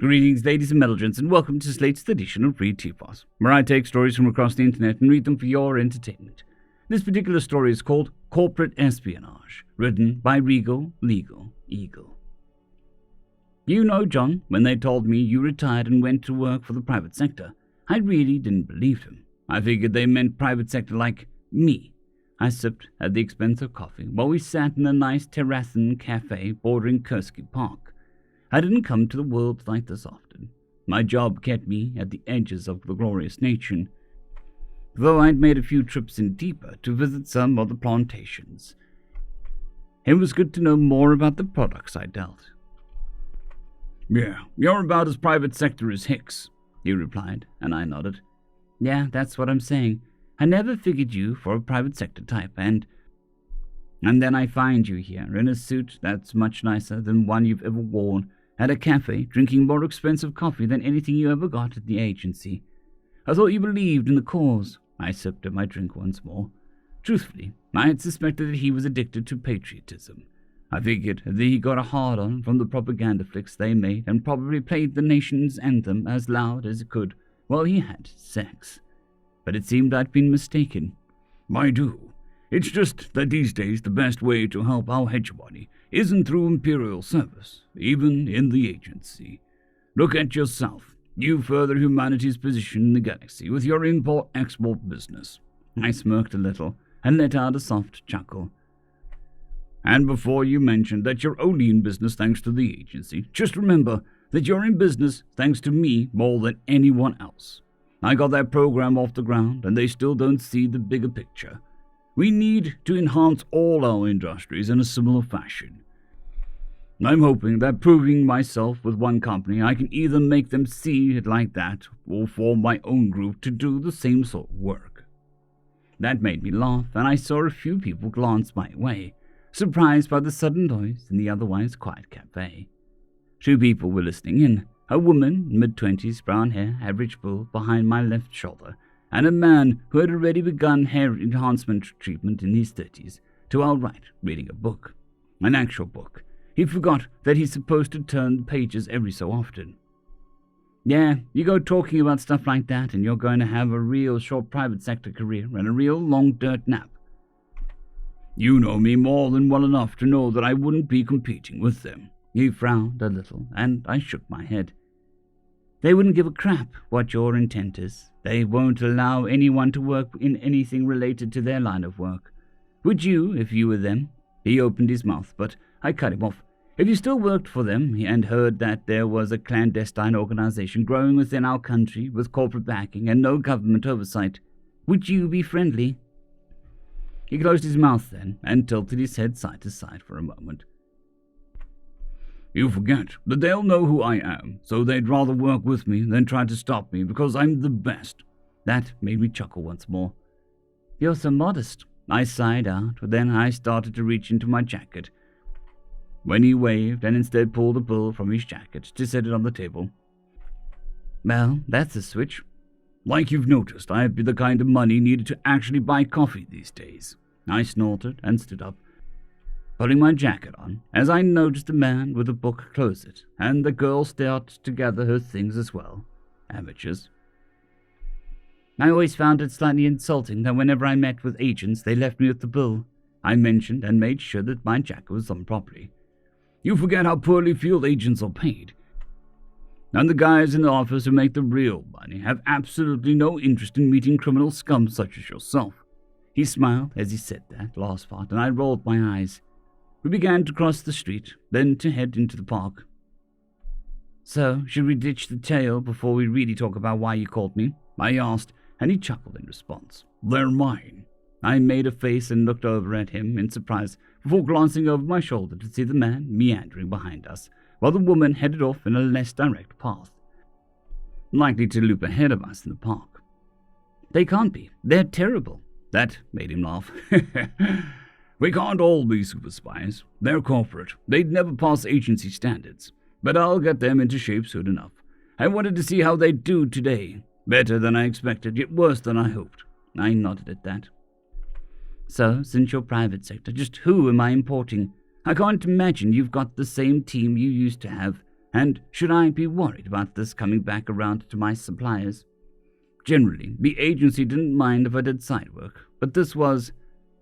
Greetings, ladies and melogents, and welcome to this latest edition of Read Teapots, where I take stories from across the internet and read them for your entertainment. This particular story is called Corporate Espionage, written by RegalLegalEagle. You know, John, when they told me you retired and went to work for the private sector, I really didn't believe them. I figured they meant private sector like me. I sipped at the expensive coffee while we sat in a nice terracing cafe bordering Kursky Park. I didn't come to the world like this often. My job kept me at the edges of the glorious nation, though I'd made a few trips in deeper to visit some of the plantations. It was good to know more about the products I dealt. Yeah, you're about as private sector as Hicks, he replied, and I nodded. Yeah, that's what I'm saying. I never figured you for a private sector type, and then I find you here in a suit that's much nicer than one you've ever worn, at a cafe, drinking more expensive coffee than anything you ever got at the agency. I thought you believed in the cause. I sipped at my drink once more. Truthfully, I had suspected that he was addicted to patriotism. I figured that he got a hard-on from the propaganda flicks they made and probably played the nation's anthem as loud as he could while he had sex. But it seemed I'd been mistaken. I do. It's just that these days the best way to help our hegemony isn't through imperial service, even in the agency. Look at yourself. You further humanity's position in the galaxy with your import-export business. I smirked a little and let out a soft chuckle. And before you mentioned that you're only in business thanks to the agency, just remember that you're in business thanks to me more than anyone else. I got that program off the ground, and they still don't see the bigger picture. We need to enhance all our industries in a similar fashion. I'm hoping that proving myself with one company, I can either make them see it like that or form my own group to do the same sort of work. That made me laugh, and I saw a few people glance my way, surprised by the sudden noise in the otherwise quiet cafe. 2 people were listening in, a woman, mid-20s, brown hair, average build, behind my left shoulder, and a man who had already begun hair enhancement treatment in his 30s, to our right, reading a book. An actual book. He forgot that he's supposed to turn the pages every so often. Yeah, you go talking about stuff like that and you're going to have a real short private sector career and a real long dirt nap. You know me more than well enough to know that I wouldn't be competing with them. He frowned a little, and I shook my head. They wouldn't give a crap what your intent is. They won't allow anyone to work in anything related to their line of work. Would you, if you were them? He opened his mouth, but I cut him off. If you still worked for them and heard that there was a clandestine organization growing within our country with corporate backing and no government oversight, would you be friendly? He closed his mouth then and tilted his head side to side for a moment. You forget that they'll know who I am, so they'd rather work with me than try to stop me because I'm the best. That made me chuckle once more. You're so modest. I sighed out, but then I started to reach into my jacket, when he waved and instead pulled a bill from his jacket to set it on the table. Well, that's a switch. Like you've noticed, I have the kind of money needed to actually buy coffee these days. I snorted and stood up, putting my jacket on, as I noticed a man with a book close it, and the girl stared to gather her things as well. Amateurs. I always found it slightly insulting that whenever I met with agents, they left me with the bill. I mentioned and made sure that my jacket was on properly. You forget how poorly field agents are paid. And the guys in the office who make the real money have absolutely no interest in meeting criminal scum such as yourself. He smiled as he said that last part, and I rolled my eyes. We began to cross the street, then to head into the park. So, should we ditch the tale before we really talk about why you called me? I asked, and he chuckled in response. They're mine. I made a face and looked over at him in surprise before glancing over my shoulder to see the man meandering behind us, while the woman headed off in a less direct path, likely to loop ahead of us in the park. They can't be. They're terrible. That made him laugh. We can't all be super spies. They're corporate. They'd never pass agency standards. But I'll get them into shape soon enough. I wanted to see how they'd do today. Better than I expected, yet worse than I hoped. I nodded at that. So, since you're private sector, just who am I importing? I can't imagine you've got the same team you used to have. And should I be worried about this coming back around to my suppliers? Generally, the agency didn't mind if I did side work, but this was,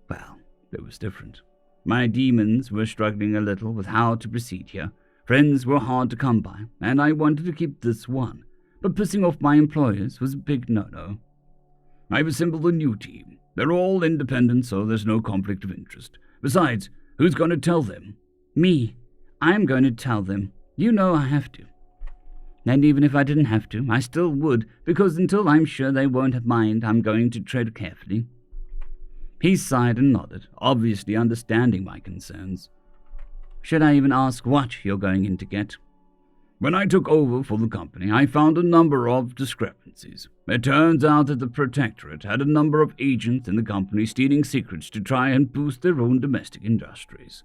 well, it was different. My demons were struggling a little with how to proceed here. Friends were hard to come by, and I wanted to keep this one, but pissing off my employers was a big no-no. I've assembled a new team. They're all independent, so there's no conflict of interest. Besides, who's going to tell them? Me. I'm going to tell them. You know I have to. And even if I didn't have to, I still would, because until I'm sure they won't mind, I'm going to tread carefully. He sighed and nodded, obviously understanding my concerns. Should I even ask what you're going in to get? When I took over for the company, I found a number of discrepancies. It turns out that the Protectorate had a number of agents in the company stealing secrets to try and boost their own domestic industries.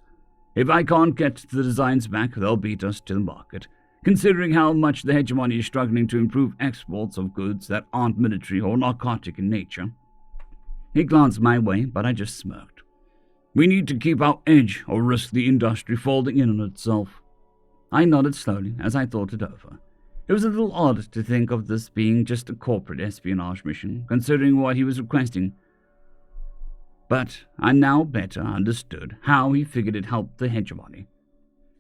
If I can't get the designs back, they'll beat us to the market, considering how much the hegemony is struggling to improve exports of goods that aren't military or narcotic in nature. He glanced my way, but I just smirked. We need to keep our edge or risk the industry folding in on itself. I nodded slowly as I thought it over. It was a little odd to think of this being just a corporate espionage mission, considering what he was requesting. But I now better understood how he figured it helped the hegemony.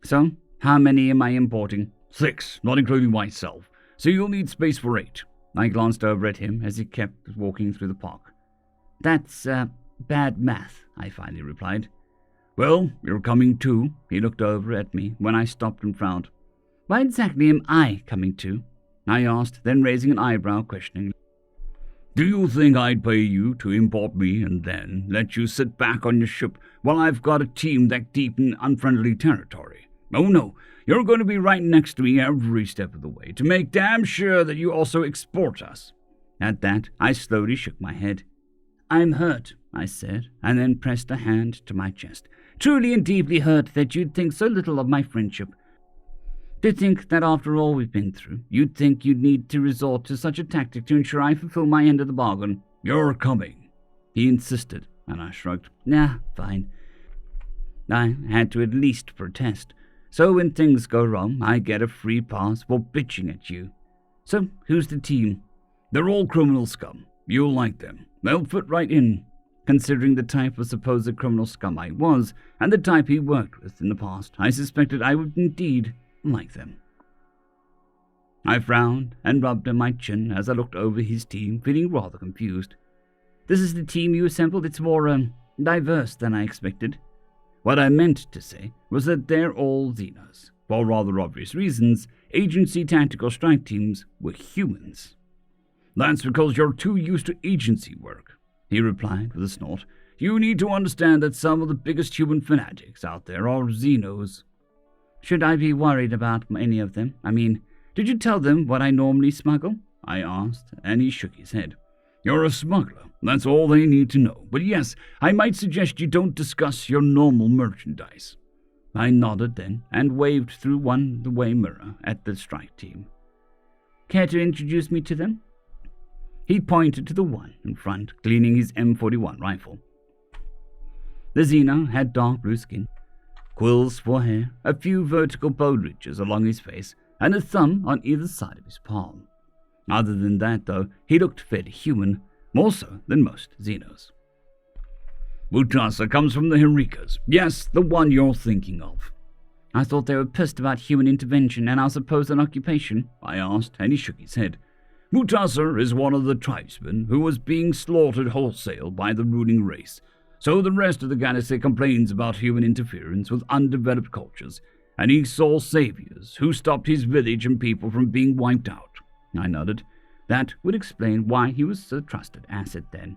So, how many am I importing? 6, not including myself. So you'll need space for 8. I glanced over at him as he kept walking through the park. That's, bad math, I finally replied. Well, you're coming too. He looked over at me when I stopped and frowned. Why exactly am I coming too? I asked, then raising an eyebrow questioningly. Do you think I'd pay you to import me and then let you sit back on your ship while I've got a team that deep in unfriendly territory? Oh no, you're going to be right next to me every step of the way to make damn sure that you also export us. At that, I slowly shook my head. I'm hurt, I said, and then pressed a hand to my chest. Truly and deeply hurt that you'd think so little of my friendship. To think that after all we've been through, you'd think you'd need to resort to such a tactic to ensure I fulfill my end of the bargain. You're coming, he insisted, and I shrugged. Nah, fine. I had to at least protest. So when things go wrong, I get a free pass for bitching at you. So, who's the team? They're all criminal scum. You'll like them. They'll fit right in, considering the type of supposed criminal scum I was, and the type he worked with in the past. I suspected I would indeed like them. I frowned and rubbed at my chin as I looked over his team, feeling rather confused. This is the team you assembled? It's more, diverse than I expected. What I meant to say was that they're all Xenos. For rather obvious reasons, agency tactical strike teams were humans. That's because you're too used to agency work, he replied with a snort. You need to understand that some of the biggest human fanatics out there are Xenos. Should I be worried about any of them? I mean, did you tell them what I normally smuggle? I asked, and he shook his head. You're a smuggler. That's all they need to know. But yes, I might suggest you don't discuss your normal merchandise. I nodded then and waved through one-way mirror at the strike team. Care to introduce me to them? He pointed to the one in front, cleaning his M41 rifle. The Xeno had dark blue skin, quills for hair, a few vertical bow ridges along his face, and a thumb on either side of his palm. Other than that, though, he looked fairly human, more so than most Xenos. Mutasa comes from the Herikas. Yes, the one you're thinking of. I thought they were pissed about human intervention and our supposed occupation, I asked, and he shook his head. Mutasa is one of the tribesmen who was being slaughtered wholesale by the ruling race, so the rest of the galaxy complains about human interference with undeveloped cultures, and he saw saviors who stopped his village and people from being wiped out. I nodded. That would explain why he was a trusted asset then.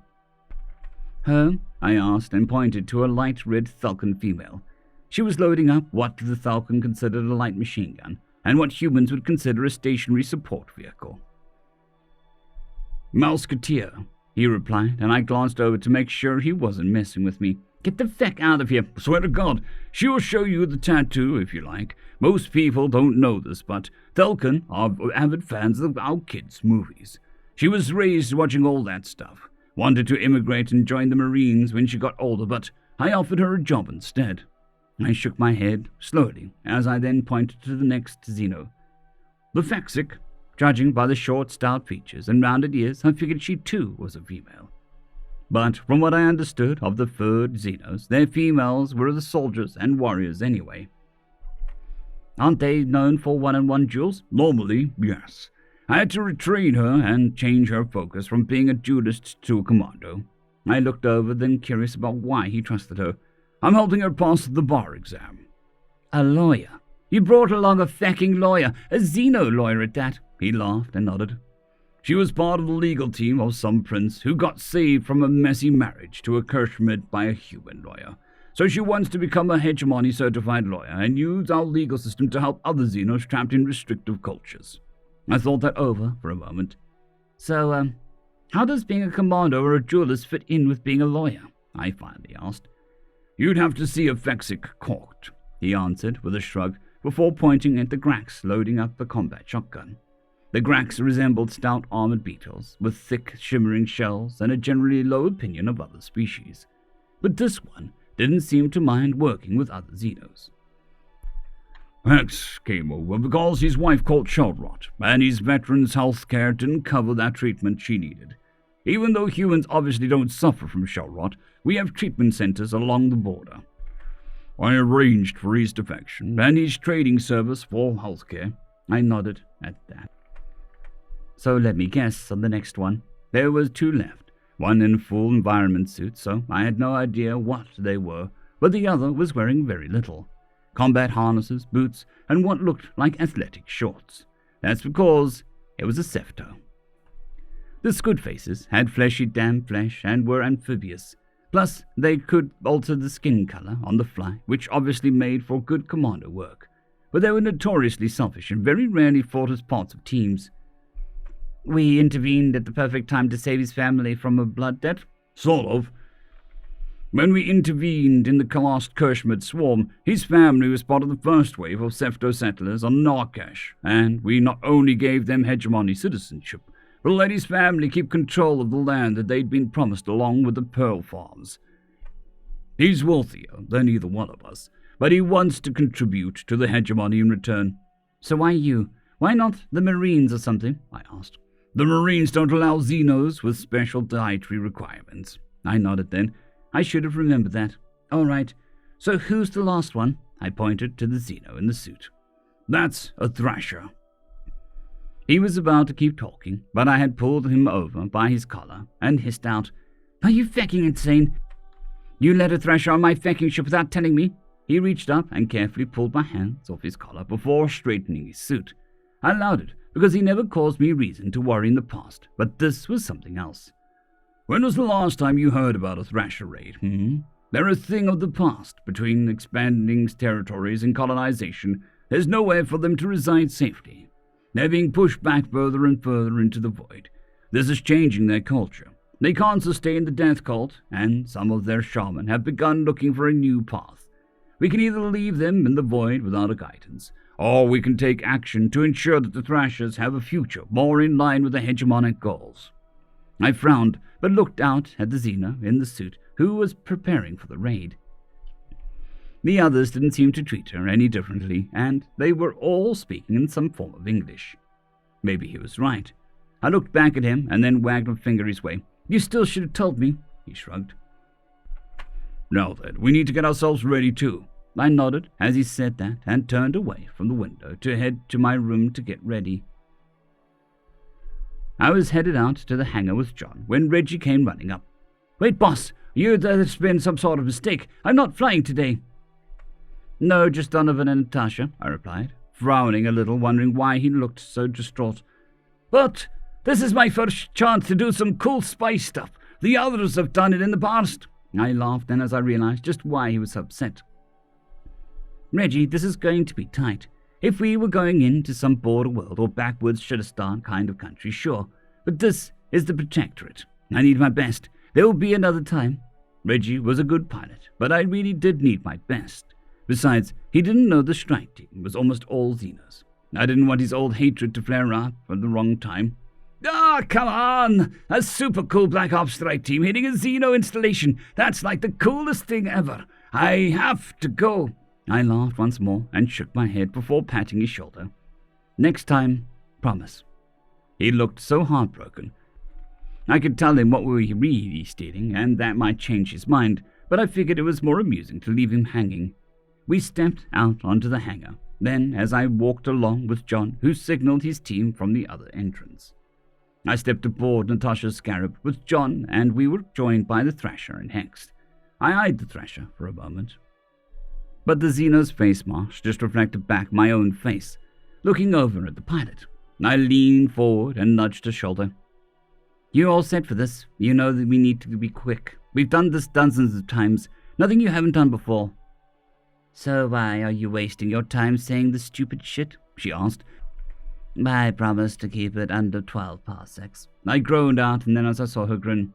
Her? I asked and pointed to a light red Falcon female. She was loading up what the Falcon considered a light machine gun, and what humans would consider a stationary support vehicle. Musketeer, he replied, and I glanced over to make sure he wasn't messing with me. Get the feck out of here. Swear to God, she'll show you the tattoo if you like. Most people don't know this, but Falcon are avid fans of our kids' movies. She was raised watching all that stuff. Wanted to immigrate and join the Marines when she got older, but I offered her a job instead. I shook my head slowly as I then pointed to the next Xeno. The Fexic. Judging by the short, stout features and rounded ears, I figured she too was a female. But from what I understood of the furred Xenos, their females were the soldiers and warriors anyway. Aren't they known for one-on-one duels? Normally, yes. I had to retrain her and change her focus from being a duelist to a commando. I looked over, then curious about why he trusted her. I'm helping her pass the bar exam. A lawyer? You brought along a fecking lawyer, a Xeno lawyer at that. He laughed and nodded. She was part of the legal team of some prince who got saved from a messy marriage to a Kirschmid by a human lawyer. So she wants to become a hegemony certified lawyer and use our legal system to help other Xenos trapped in restrictive cultures. I thought that over for a moment. So, how does being a commando or a duelist fit in with being a lawyer? I finally asked. You'd have to see a Fexic court, he answered with a shrug before pointing at the Grax loading up a combat shotgun. The Grax resembled stout armored beetles with thick, shimmering shells and a generally low opinion of other species. But this one didn't seem to mind working with other Xenos. Hex came over because his wife caught shell rot, and his veterans' health care didn't cover that treatment she needed. Even though humans obviously don't suffer from shell rot, we have treatment centers along the border. I arranged for his defection and his trading service for healthcare. I nodded at that. So let me guess on the next one. There was two left, one in full environment suit, so I had no idea what they were, but the other was wearing very little. Combat harnesses, boots, and what looked like athletic shorts. That's because it was a Sefto. The Scud faces had fleshy damp flesh and were amphibious. Plus, they could alter the skin color on the fly, which obviously made for good commando work. But they were notoriously selfish and very rarely fought as parts of teams. We intervened at the perfect time to save his family from a blood debt? Sort of. When we intervened in the last Kirschmid swarm, his family was part of the first wave of Sefto settlers on Narkash, and we not only gave them hegemony citizenship, but let his family keep control of the land that they'd been promised along with the pearl farms. He's wealthier than either one of us, but he wants to contribute to the hegemony in return. So why you? Why not the Marines or something? I asked. The Marines don't allow Xenos with special dietary requirements. I nodded then. I should have remembered that. All right, so who's the last one? I pointed to the Xeno in the suit. That's a Thrasher. He was about to keep talking, but I had pulled him over by his collar and hissed out, Are you fecking insane? You let a Thrasher on my fecking ship without telling me? He reached up and carefully pulled my hands off his collar before straightening his suit. I allowed it, because he never caused me reason to worry in the past, but this was something else. When was the last time you heard about a Thrasher raid, They're a thing of the past. Between expanding territories and colonization, there's nowhere for them to reside safely. They're being pushed back further and further into the void. This is changing their culture. They can't sustain the death cult, and some of their shaman have begun looking for a new path. We can either leave them in the void without a guidance, or we can take action to ensure that the Thrashers have a future more in line with the hegemonic goals. I frowned, but looked out at the Xena in the suit, who was preparing for the raid. The others didn't seem to treat her any differently, and they were all speaking in some form of English. Maybe he was right. I looked back at him and then wagged a finger his way. You still should have told me, he shrugged. Now then, we need to get ourselves ready too. I nodded as he said that and turned away from the window to head to my room to get ready. I was headed out to the hangar with John when Reggie came running up. Wait, boss, there's been some sort of mistake. I'm not flying today. No, just Donovan and Natasha, I replied, frowning a little, wondering why he looked so distraught. But this is my first chance to do some cool spy stuff. The others have done it in the past. I laughed then as I realized just why he was upset. Reggie, this is going to be tight. If we were going into some border world or backwoods Shadistan kind of country, sure. But this is the Protectorate. I need my best. There will be another time. Reggie was a good pilot, but I really did need my best. Besides, he didn't know the strike team was almost all Xenos. I didn't want his old hatred to flare up at the wrong time. Come on! A super cool Black Ops strike team hitting a Xeno installation. That's like the coolest thing ever. I have to go. I laughed once more and shook my head before patting his shoulder. Next time, promise." He looked so heartbroken. I could tell him what we were really stealing, and that might change his mind, but I figured it was more amusing to leave him hanging. We stepped out onto the hangar. Then, as I walked along with John, who signaled his team from the other entrance, I stepped aboard Natasha's Scarab with John, and we were joined by the Thrasher and Hex. I eyed the Thrasher for a moment, but the Xeno's face mask just reflected back my own face. Looking over at the pilot, I leaned forward and nudged her shoulder. "You all set for this? You know that we need to be quick. We've done this dozens of times. Nothing you haven't done before." "So why are you wasting your time saying this stupid shit?" she asked. "I promised to keep it under 12 parsecs." I groaned out, and then as I saw her grin.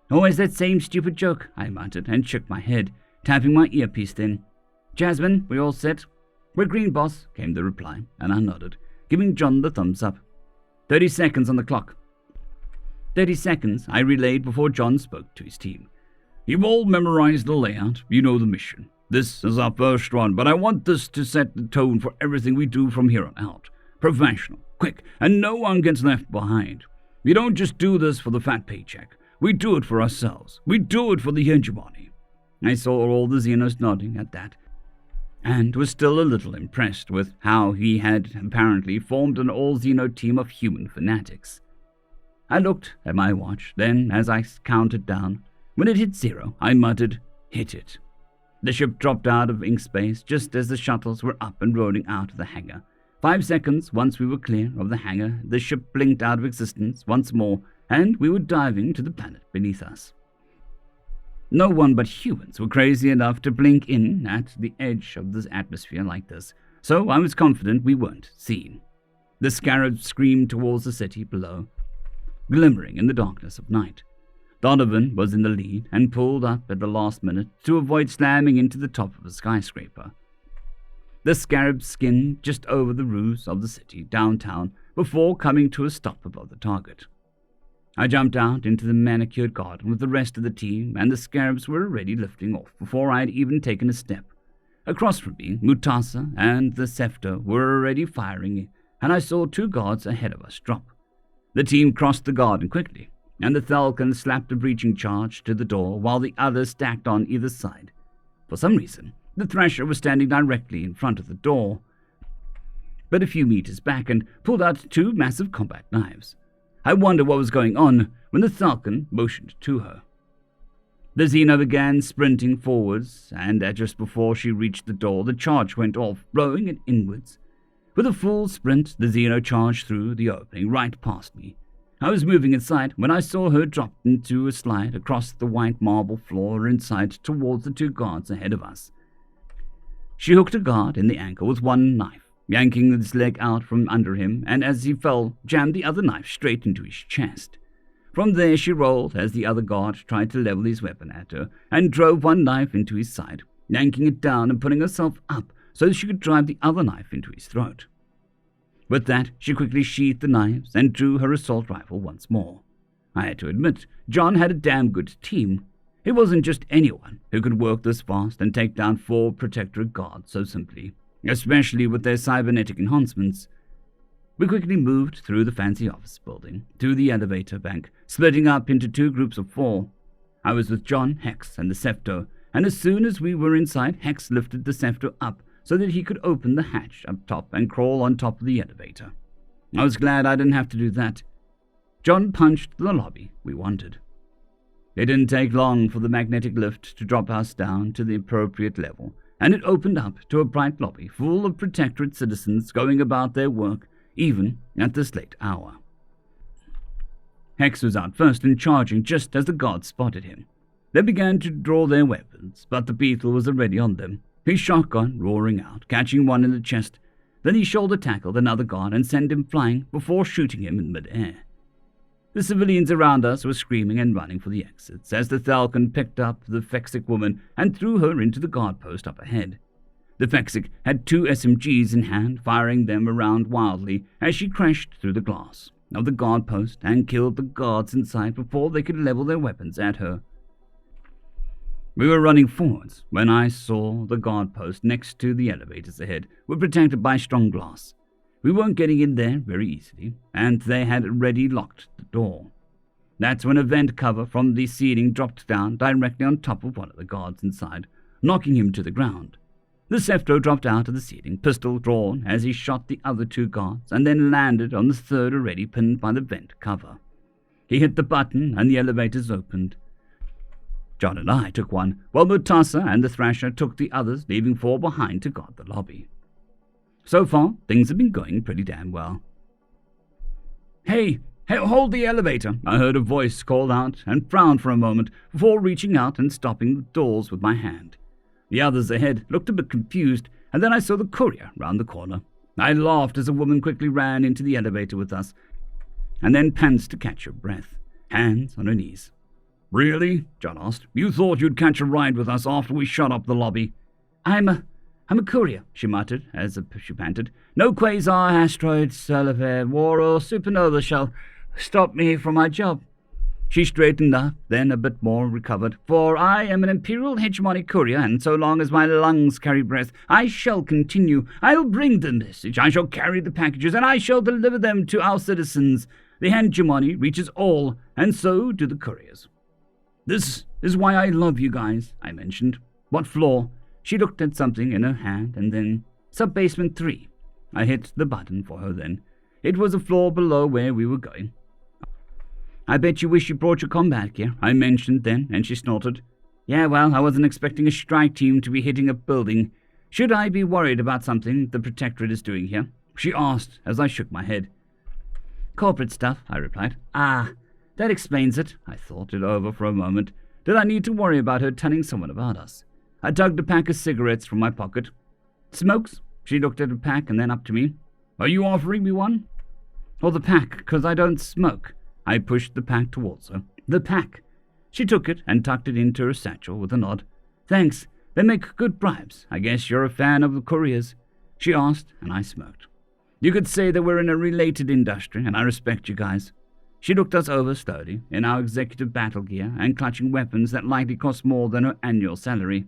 "Always that same stupid joke," I muttered, and shook my head, tapping my earpiece then. "Jasmine, we all set?" "We're green, boss," came the reply, and I nodded, giving John the thumbs up. 30 seconds on the clock." 30 seconds, I relayed before John spoke to his team. "You've all memorized the layout. You know the mission. This is our first run, but I want this to set the tone for everything we do from here on out. Professional, quick, and no one gets left behind. We don't just do this for the fat paycheck. We do it for ourselves. We do it for the hegemony." I saw all the Xenos nodding at that, and was still a little impressed with how he had apparently formed an all-Xeno team of human fanatics. I looked at my watch, then as I counted down, when it hit 0, I muttered, "Hit it." The ship dropped out of ink space just as the shuttles were up and rolling out of the hangar. 5 seconds once we were clear of the hangar, the ship blinked out of existence once more, and we were diving to the planet beneath us. No one but humans were crazy enough to blink in at the edge of this atmosphere like this, so I was confident we weren't seen. The Scarab screamed towards the city below, glimmering in the darkness of night. Donovan was in the lead and pulled up at the last minute to avoid slamming into the top of a skyscraper. The Scarab skimmed just over the roofs of the city downtown before coming to a stop above the target. I jumped out into the manicured garden with the rest of the team, and the Scarabs were already lifting off before I had even taken a step. Across from me, Mutasa and the Scepter were already firing, and I saw 2 guards ahead of us drop. The team crossed the garden quickly, and the Falcon slapped a breaching charge to the door while the others stacked on either side. For some reason, the Thrasher was standing directly in front of the door, but a few meters back, and pulled out 2 massive combat knives. I wondered what was going on when the Falcon motioned to her. The Xeno began sprinting forwards, and just before she reached the door, the charge went off, blowing it inwards. With a full sprint, the Xeno charged through the opening right past me. I was moving inside when I saw her drop into a slide across the white marble floor inside towards the 2 guards ahead of us. She hooked a guard in the ankle with one knife, yanking his leg out from under him, and as he fell, jammed the other knife straight into his chest. From there she rolled as the other guard tried to level his weapon at her, and drove one knife into his side, yanking it down and pulling herself up so that she could drive the other knife into his throat. With that, she quickly sheathed the knives and drew her assault rifle once more. I had to admit, John had a damn good team. It wasn't just anyone who could work this fast and take down 4 Protectorate guards so simply, especially with their cybernetic enhancements. We quickly moved through the fancy office building to the elevator bank, splitting up into 2 groups of 4. I was with John, Hex, and the Scepter, and as soon as we were inside, Hex lifted the Scepter up so that he could open the hatch up top and crawl on top of the elevator. I was glad I didn't have to do that. John punched the lobby we wanted. It didn't take long for the magnetic lift to drop us down to the appropriate level, and it opened up to a bright lobby full of Protectorate citizens going about their work, even at this late hour. Hex was out first and charging just as the guards spotted him. They began to draw their weapons, but the Beetle was already on them, his shotgun roaring out, catching one in the chest. Then he shoulder-tackled another guard and sent him flying before shooting him in mid-air. The civilians around us were screaming and running for the exits as the Falcon picked up the Fexic woman and threw her into the guard post up ahead. The Fexic had 2 SMGs in hand, firing them around wildly as she crashed through the glass of the guard post and killed the guards inside before they could level their weapons at her. We were running forwards when I saw the guard post next to the elevators ahead were protected by strong glass. We weren't getting in there very easily, and they had already locked the door. That's when a vent cover from the ceiling dropped down directly on top of one of the guards inside, knocking him to the ground. The Sceptro dropped out of the ceiling, pistol drawn, as he shot the other 2 guards, and then landed on the third already pinned by the vent cover. He hit the button, and the elevators opened. John and I took one, while Mutasa and the Thrasher took the others, leaving 4 behind to guard the lobby. So far, things have been going pretty damn well. Hey, hold the elevator, I heard a voice call out, and frowned for a moment before reaching out and stopping the doors with my hand. The others ahead looked a bit confused, and then I saw the courier round the corner. I laughed as a woman quickly ran into the elevator with us, and then pantsed to catch her breath, hands on her knees. "Really?" John asked. "You thought you'd catch a ride with us after we shut up the lobby?" I'm a courier," she muttered as she panted. "No quasar, asteroid, stellar war, or supernova shall stop me from my job." She straightened up, then a bit more recovered. "For I am an Imperial hegemonic courier, and so long as my lungs carry breath, I shall continue. I'll bring the message, I shall carry the packages, and I shall deliver them to our citizens. The hegemony reaches all, and so do the couriers." "This is why I love you guys," I mentioned. "What floor?" She looked at something in her hand, and then, "Sub-basement 3. I hit the button for her then. It was a floor below where we were going. "I bet you wish you brought your combat gear," I mentioned then, and she snorted. "Yeah, well, I wasn't expecting a strike team to be hitting a building. Should I be worried about something the Protectorate is doing here?" she asked as I shook my head. "Corporate stuff," I replied. "Ah, that explains it." I thought it over for a moment. Did I need to worry about her telling someone about us? I tugged a pack of cigarettes from my pocket. "Smokes?" She looked at a pack and then up to me. "Are you offering me one?" "Or the pack, 'cause I don't smoke." I pushed the pack towards her. "The pack." She took it and tucked it into her satchel with a nod. "Thanks. They make good bribes. I guess you're a fan of the couriers?" she asked, and I smirked. "You could say that we're in a related industry, and I respect you guys." She looked us over slowly, in our executive battle gear and clutching weapons that likely cost more than her annual salary.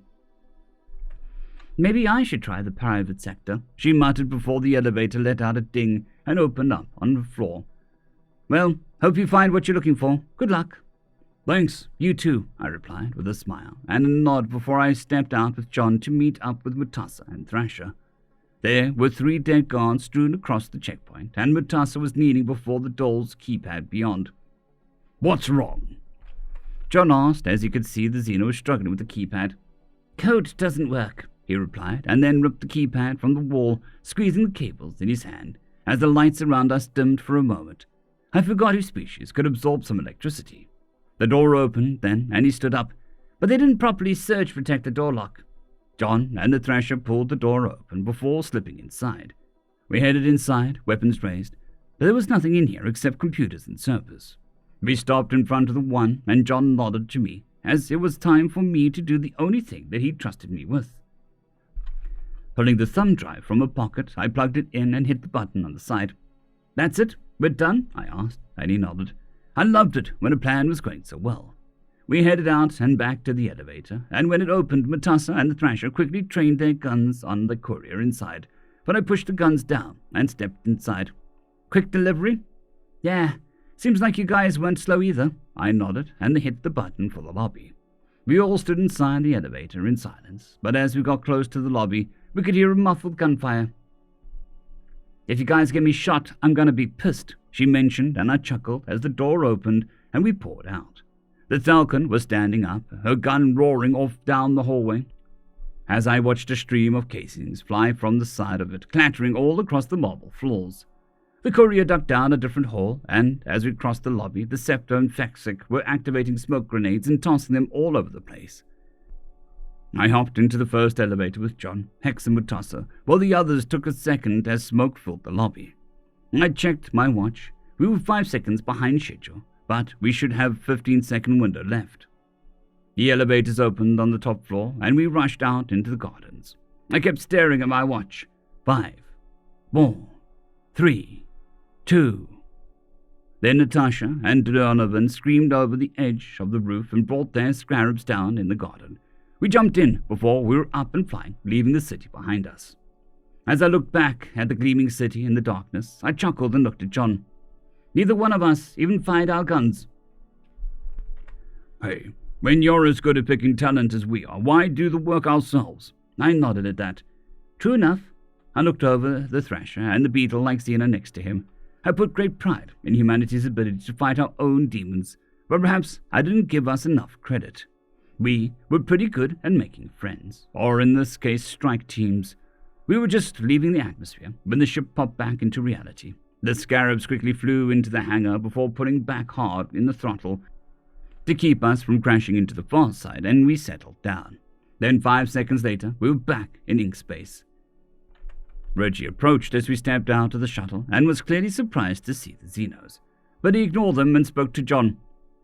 "Maybe I should try the private sector," she muttered before the elevator let out a ding and opened up on the floor. "Well, hope you find what you're looking for. Good luck." "Thanks, you too," I replied with a smile and a nod before I stepped out with John to meet up with Mutasa and Thrasher. There were 3 dead guards strewn across the checkpoint, and Mutasa was kneeling before the doll's keypad beyond. "What's wrong?" John asked as he could see the Xeno was struggling with the keypad. "Code doesn't work," he replied, and then ripped the keypad from the wall, squeezing the cables in his hand, as the lights around us dimmed for a moment. I forgot his species could absorb some electricity. The door opened then, and he stood up, but they didn't properly surge protect the door lock. John and the Thrasher pulled the door open before slipping inside. We headed inside, weapons raised, but there was nothing in here except computers and servers. We stopped in front of the one, and John nodded to me, as it was time for me to do the only thing that he trusted me with. Pulling the thumb drive from a pocket, I plugged it in and hit the button on the side. "That's it? We're done?" I asked, and he nodded. I loved it when a plan was going so well. We headed out and back to the elevator, and when it opened, Mutasa and the Thrasher quickly trained their guns on the courier inside, but I pushed the guns down and stepped inside. "Quick delivery?" "Yeah, seems like you guys weren't slow either." I nodded and hit the button for the lobby. We all stood inside the elevator in silence, but as we got close to the lobby, we could hear a muffled gunfire. "If you guys get me shot, I'm gonna be pissed," she mentioned, and I chuckled as the door opened and we poured out. The Falcon was standing up, her gun roaring off down the hallway, as I watched a stream of casings fly from the side of it, clattering all across the marble floors. The courier ducked down a different hall, and as we crossed the lobby, the Scepter and Feck were activating smoke grenades and tossing them all over the place. I hopped into the first elevator with John, Hex, and Mutasa, while the others took a second as smoke filled the lobby. I checked my watch. We were 5 seconds behind schedule, but we should have a 15-second window left. The elevators opened on the top floor, and we rushed out into the gardens. I kept staring at my watch. 5, 4, 3, 2. Then Natasha and Donovan screamed over the edge of the roof and brought their scarabs down in the garden. We jumped in before we were up and flying, leaving the city behind us. As I looked back at the gleaming city in the darkness, I chuckled and looked at John. Neither one of us even fired our guns. Hey, when you're as good at picking talent as we are, why do the work ourselves? I nodded at that. True enough. I looked over the Thrasher and the Beetle like Xena next to him. I put great pride in humanity's ability to fight our own demons, but perhaps I didn't give us enough credit. We were pretty good at making friends, or in this case, strike teams. We were just leaving the atmosphere when the ship popped back into reality. The Scarabs quickly flew into the hangar before pulling back hard in the throttle to keep us from crashing into the far side, and we settled down. Then 5 seconds later, we were back in ink space. Reggie approached as we stepped out of the shuttle and was clearly surprised to see the Xenos. But he ignored them and spoke to John.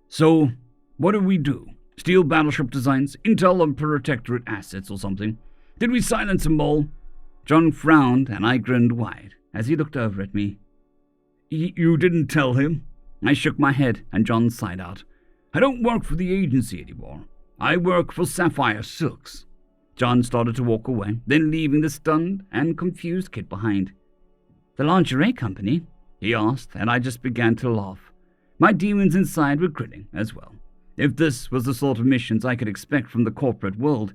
So, what did we do? Steal battleship designs, intel on Protectorate assets or something? Did we silence them all? John frowned and I grinned wide as he looked over at me. You didn't tell him? I shook my head and John sighed out. I don't work for the agency anymore. I work for Sapphire Silks. John started to walk away, then leaving the stunned and confused kid behind. The lingerie company? He asked, and I just began to laugh. My demons inside were grinning as well. If this was the sort of missions I could expect from the corporate world,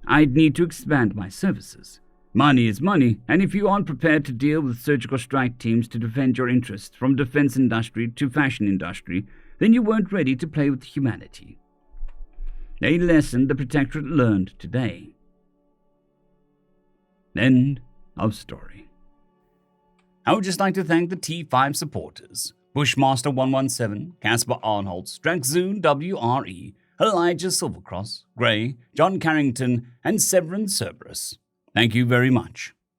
I'd need to expand my services. Money is money, and if you aren't prepared to deal with surgical strike teams to defend your interests from defense industry to fashion industry, then you weren't ready to play with humanity. A lesson the Protectorate learned today. End of story. I would just like to thank the T5 supporters: Bushmaster 117, Casper Arnholtz, Draxzoon WRE, Elijah Silvercross, Gray, John Carrington, and Severin Cerberus. Thank you very much.